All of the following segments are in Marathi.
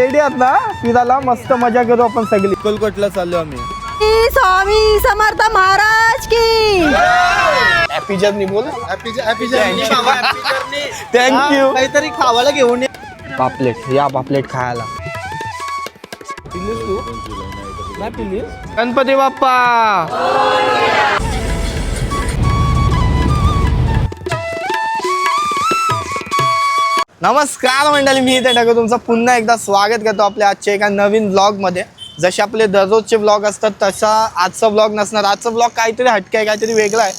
रेडी आहात ना फिरायला? मस्त मजा करू आपण सगळी. अक्कलकोटला चाललो आम्ही. स्वामी समर्थ महाराज की हॅपी जर्नी बोल. हॅपी जर्नी बाबा, हॅपी जर्नी. थँक्यू. काहीतरी खावायला घेऊन ये. पापलेट या पापलेट खायला. पिलीस तू? नाही पिलीस? गणपती बाप्पा. नमस्कार मंडळी, मी इथे टाकतो तुमचं पुन्हा एकदा स्वागत करतो आपल्या आजच्या एका नवीन व्लॉगमध्ये. जसे आपले दररोजचे व्लॉग असतात तसा आजचा व्लॉग नसणार. आजचा व्लॉग काहीतरी हटके आहे, काहीतरी वेगळा आहे.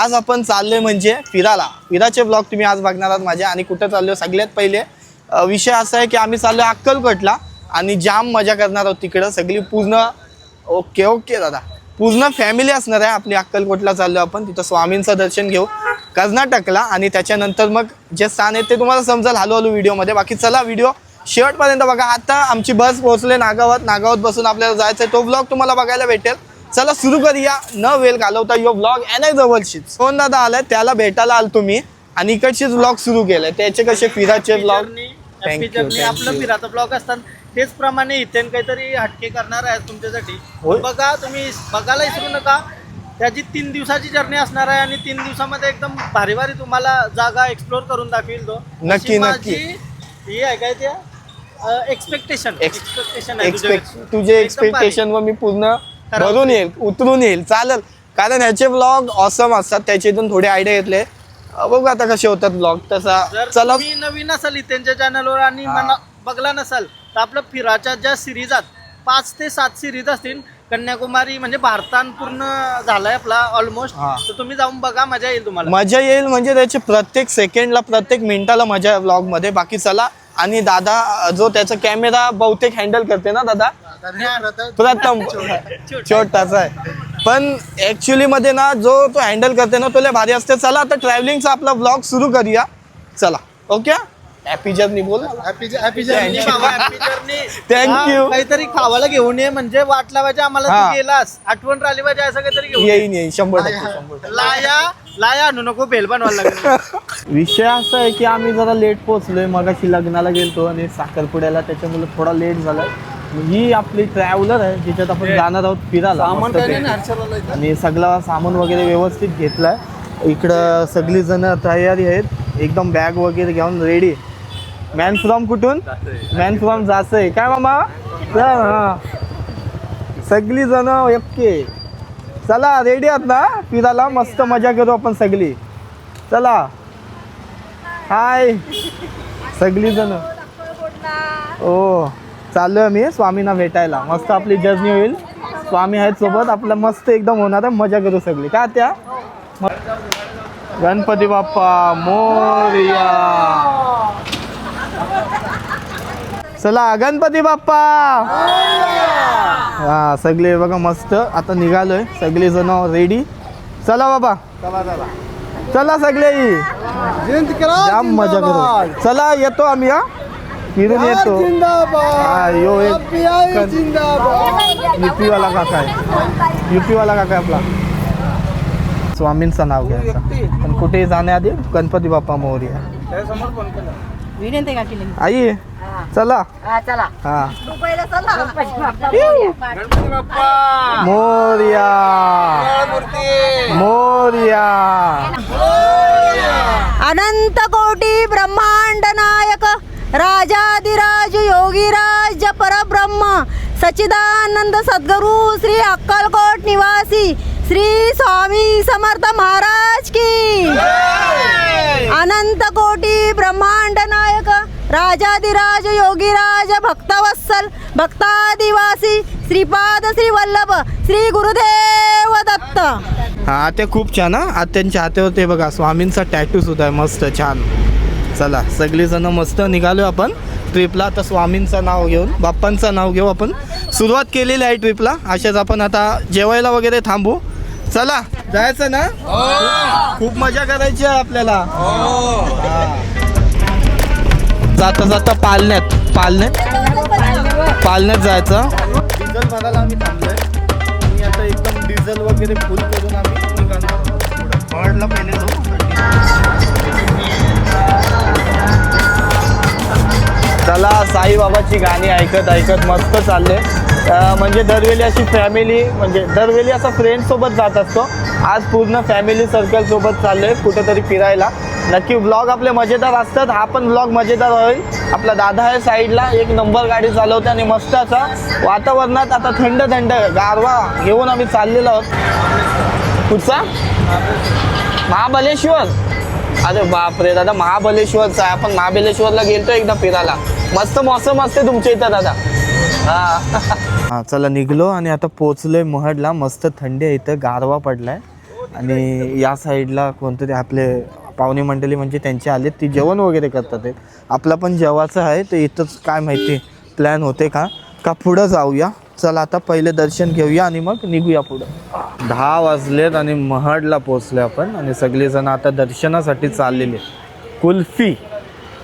आज आपण चाललोय म्हणजे फिराचे व्लॉग तुम्ही आज बघणार आहात माझे. आणि कुठं चाललो सगळ्यात पहिले विषय असा आहे की आम्ही चाललोय अक्कलकोटला आणि जाम मजा करणार आहोत तिकडं. सगळी पूर्ण ओके दादा, पूर्ण फॅमिली असणार आहे आपली. अक्कलकोटला चाललो आपण, तिथं स्वामींचं दर्शन घेऊ कर्नाटकला. आणि त्याच्यानंतर मग जे स्थान आहे ते तुम्हाला समजेल हळूहळू व्हिडिओमध्ये. बाकी चला व्हिडिओ शेवटपर्यंत बघा. आता आमची बस पोहोचले नागावात बसून आपल्याला जायचं आहे. तो व्लॉग तुम्हाला बघायला भेटेल. चला सुरू करूया न वेळ घालवता यो व्लॉग. एनआय जवळशीच कोण दादा आलाय त्याला भेटायला आलतो मी आणि इकडचेच व्लॉग सुरू केले. त्याचे कसे फिराचे व्लॉग. आपलं फिराचं ब्लॉग असतात तेच प्रमाणे इथे काहीतरी हटके करणार आहे तुमच्यासाठी. बघा, तुम्ही बघायला विसरू नका. त्याची 3 दिवसाची जर्नी असणार आहे आणि 3 दिवसामध्ये एकदम भारी भारी तुम्हाला जागा एक्सप्लोर करून दाखवेल तो. नक्की ही आहे काय ते एक्सपेक्टेशन तुझे एक्सपेक्टेशन व मी पूर्ण भरून येईल, उतरून येईल. चालेल, कारण ह्याचे व्लॉग ऑसम असतात. त्याच्यातून थोडे आयडिया घेतले. बघू आता कसे होतात ब्लॉग. तसा चला, मी नवीन असाल त्यांच्या चॅनलवर आणि बघला नसाल तर आपलं फिराच्या ज्या सिरीज आहेत 5 ते 7 सिरीज असतील. कन्याकुमारी म्हणजे भारतात पूर्ण झालाय आपला ऑलमोस्ट. तर तुम्ही जाऊन बघा, मजा येईल तुम्हाला. मजा येईल म्हणजे त्याचे प्रत्येक सेकंडला प्रत्येक मिनिटाला मजा आहे व्लॉग मध्ये. बाकी चला. आणि दादा जो त्याचा कॅमेरा बहुतेक हँडल करते ना दादा, प्रथम छोटासा आहे पण ऍक्च्युली मध्ये ना जो तो हँडल करते ना तो लय भारी असते. चला आता ट्रॅव्हलिंगचा आपला व्लॉग सुरू करूया. चला ओके. हॅपी जर्नी बोल. हॅपी जर्नी बाबा, हॅपी जर्नी. थँक्यू. काहीतरी खावायला घेऊन ये म्हणजे वाट लावायची आम्हाला. तू गेलास आठवण राहिली पाहिजे असं काहीतरी घेऊन येईन 100%. लाया आणू नको, बेल बनवायला लागेल. विषय असा आहे की आम्ही जरा लेट पोहोचलोय. मगाशी लग्नाला गेलतो आणि साखरपुड्याला, त्याच्यामुळे थोडा लेट झाला. ही आपली ट्रॅव्हलर आहे ज्याच्यात आपण जाणार आहोत फिरायला. आणि सगळं सामान वगैरे व्यवस्थित घेतलाय. इकडं सगळी जण तयारी आहेत एकदम, बॅग वगैरे घेऊन रेडी. मॅन फ्रॉम कुठून? Man from Jasai. काय मामा? हा, सगळी जण ओके. चला रेडी आहात ना फिरायला? मस्त मजा करू आपण सगळी. चला हाय सगळी जण. हो चाललोय आम्ही स्वामींना भेटायला. मस्त आपली जर्नी होईल. स्वामी आहेत सोबत आपलं, मस्त एकदम होणार आहे. मजा करू सगळी. का त्या गणपती बाप्पा मोरया. चला गणपती बाप्पा. हा सगळे बघा मस्त आता निघालोय. सगळे जण रेडी. चला बाबा, चला सगळे जाम मजा करू. चला येतो आम्ही. हा फिरून येतो. यो एक युपीवाला काका आहे. युपीवाला काका आपला. स्वामींचं नाव घ्यायचं. पण कुठे जाण्याआधी गणपती बाप्पा मोरया. आई चला. हा मोरया मोरया. अनंत कोटी ब्रह्मांड नायक राजाधिराज योगीराज परब्रह्म सच्चिदानंद सद्गुरु श्री अक्कलकोट निवासी श्री स्वामी समर्थ महाराज की. अनंत कोटी ब्रह्मांड नायक राजाधिराज योगीराज भक्तवत्सल भक्तादिवासी श्रीपाद श्री वल्लभ श्री गुरुदेव दत्त. हा ते खूप छान. हा त्यांच्या हातावर ते बघा स्वामींचा टॅटू सुद्धा आहे मस्त छान. चला सगळेजण मस्त निघालो आपण ट्रिपला. आता स्वामींचं नाव घेऊन, बाप्पांचं नाव घेऊ. आपण सुरुवात केलेली आहे ट्रिपला. अशाच आपण आता जेवायला वगैरे थांबू. चला जायचं ना. खूप मजा करायची आहे आपल्याला. जाता जाता पालण्यात जायचं. डिझेल भरायला आम्ही थांबलोय आणि आता एकदम डिझेल वगैरे फुल करून आम्ही निघालो. हॉल्टला पहिले जाऊ. चला साईबाबाची गाणी ऐकत ऐकत मस्त चालले. म्हणजे दरवेळी अशी फॅमिली म्हणजे दरवेळी असं फ्रेंडसोबत जात असतो. आज पूर्ण फॅमिली सर्कलसोबत चाललोय कुठेतरी फिरायला. नक्की व्लॉग आपले मजेदार असतात. हा पण व्लॉग मजेदार होईल. आपला दादा आहे साईडला, एक नंबर गाडी चालवते आणि मस्त असा वातावरणात आता थंड थंड गारवा घेऊन आम्ही चाललेलो आहोत. कुठचा? महाबलेश्वर. अरे बापरे दादा, महाबलेश्वरचा आहे. आपण महाबलेश्वरला गेलतो एकदा फिरायला. मस्त मौसम असते तुमच्या इथं दादा. हा चला निघलो आणि आता पोचलोय महडला. मस्त थंडी आहे इथं, गारवा पडलाय. आणि या साईडला कोणतरी आपले पाहुणे मंडळी म्हणजे त्यांचे आले, ती जेवण वगैरे करतात आहेत. आपला पण जेवायचं आहे तर इथंच काय माहिती प्लॅन होते का पुढं जाऊया. चला आता पहिले दर्शन घेऊया आणि मग निघूया पुढं. 10 वाजलेत आणि महडला पोचले आपण आणि सगळेजण आता दर्शनासाठी चाललेले. कुल्फी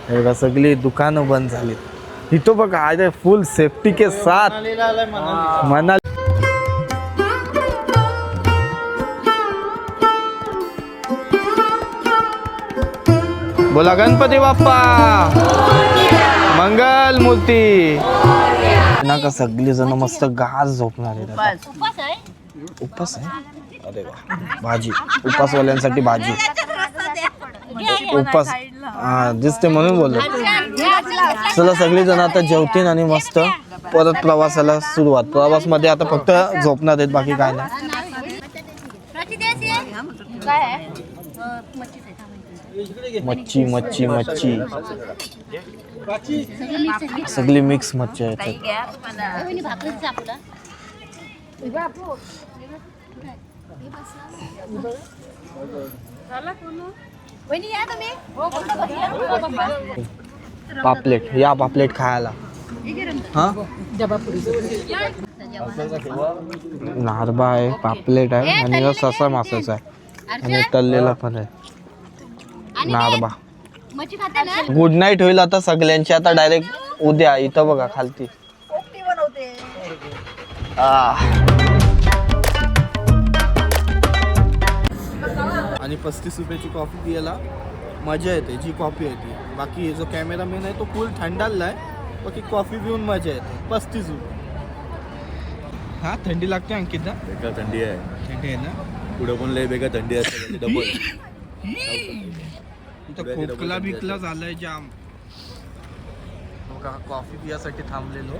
हे बघा, सगळी दुकानं बंद झाली. इथं बघा अरे फुल सेफ्टी के साथ मनाली. बोला गणपती बाप्पा मंगल मूर्ती. ना का सगळी जण मस्त गार झोपणार आहेत. उपास आहे. अरे वा, भाजी उपासवाल्यांसाठी भाजी. उपास हा दिसते म्हणून बोललो. चला सगळी जण आता जेवतील आणि मस्त परत प्रवासाला सुरुवात. प्रवास मध्ये आता फक्त झोपणार आहेत, बाकी काय नाही. मच्छी मच्छी मच्छी सगळी मिक्स मच्छी आहे. पापलेट या पापलेट खायला. हा नारबा आहे, पापलेट आहे आणि ससा मासाचा आहे आणि तळलेला पण आहे नारबा. गुड नाईट होईल आता सगळ्यांची. आता डायरेक्ट उद्या इथं बघा खालती. आणि 35 रुपयाची कॉफी पियाला मजा येते, जी कॉफी येते. बाकी जो कॅमेरामॅन आहे तो फुल थंडाला आहे, बाकी कॉफी पिऊन मजा येते. 35 रुपये. हा थंडी लागते अंकित ना? बेकार थंडी आहे. थंडी आहे ना? पुढे पण लय बेकार थंडी असते. डबल इथं खोकला बिकला झालाय जाम. कॉफी पियासाठी थांबलेलो.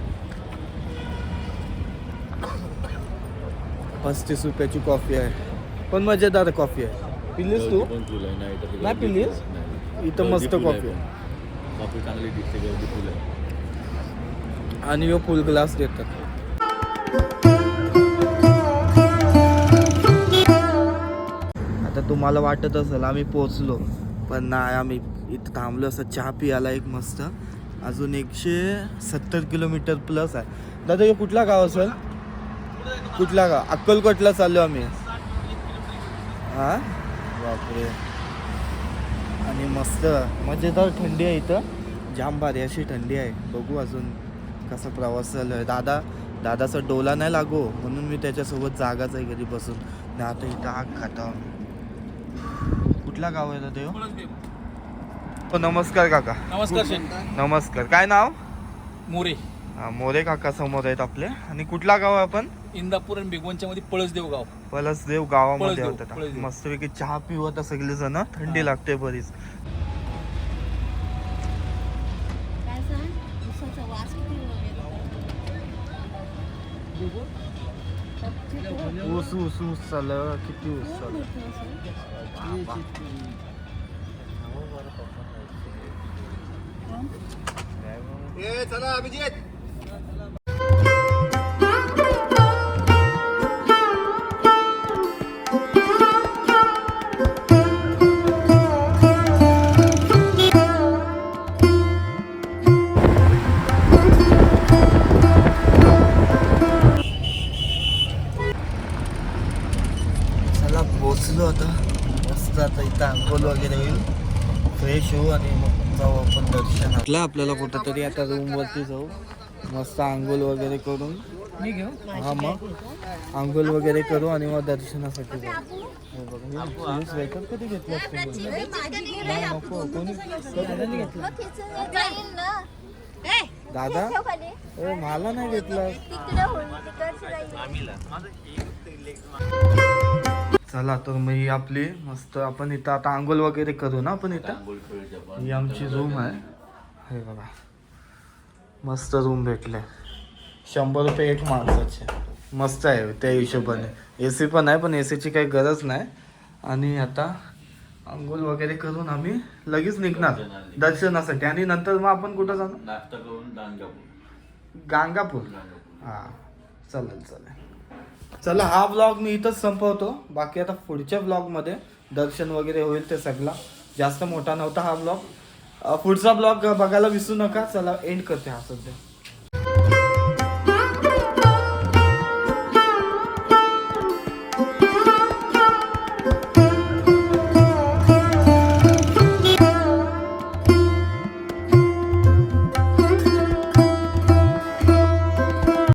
35 रुपयाची कॉफी आहे, पण मजेदार कॉफी आहे. पिलीस तू? नाही पिलीस? इथं मस्त कॉफी आहे. कॉफी चांगली दिसते, गर्दी फुल आहे. आणि ह्यो फुल ग्लास देतात. आता तुम्हाला वाटत असेल आम्ही पोचलो, पण नाही, आम्ही इथं थांबलो असं चहा पियाला एक मस्त. अजून 170 किलोमीटर प्लस आहे. दादा हे कुठला गाव असेल? कुठला गाव? अक्कलकोटला चाललो आम्ही. हा बापरे. आणि मस्त मजेदार थंडी आहे इथं, जाम भारी अशी थंडी आहे. बघू अजून कसा प्रवास चालू आहे. दादाचा डोला नाही लागो म्हणून मी त्याच्यासोबत जागाच आहे घरी बसून. नाही आता इथं आग खाता. कुठला गाव आहे दादा? हो नमस्कार काका. नमस्कार. नमस्कार. काय नाव? मोरे. हा मोरे काका समोर आहेत आपले. आणि कुठला गाव आहे आपण? इंदापूर आणि बेगवनच्या मध्ये पळसदेव गाव. पलसदेव गावामध्ये पळसदेव, होता. पळसदेव. मस्तपैकी चहा पिवत सगळे जण. थंडी लागते बरीच. ऊस ऊस ऊस चाललं. किती ऊस चाललं. चला अभिजित. चला पोचलो आता. मस्त आता इथं अंघोळ वगैरे होईल, फ्रेश होऊ आणि मग जाऊ आपण दर्शन. म्हटलं आपल्याला कुठंतरी आता रूमवरती जाऊ. मस्त आंघोळ वगैरे करून हा मग आंघोळ वगैरे करू आणि मग दर्शनासाठी जाऊ. हे बघा, हे स्वेटर कधी घेतलं असतं? नाही नको, कोणी कधी घेतलं? दादा ए मला नाही घेतलं. चला तर मग ही आपली मस्त आपण इथं आता आंघोळ वगैरे करू ना आपण इथं. ही आमची रूम आहे. हे बघा मस्त रूम भेटले. 100 रुपये एक माणसाचे. मस्त आहे त्या हिशोबाने. AC पण आहे पण ACची काही गरज नाही. आणि आता आंघोळ वगैरे करून आम्ही लगेच निघणार दर्शनासाठी. आणि नंतर मग आपण कुठं जाणार? नाश्ता करून गाणगापूर. हां चालेल. चला हा ब्लॉग मी इथंच संपवतो. बाकी आता पुढच्या ब्लॉगमध्ये दर्शन वगैरे होईल ते सगळा. जास्त मोठा नव्हता हा ब्लॉग. पुढचा ब्लॉग बघायला विसरू नका. चला एंड करते हा सध्या.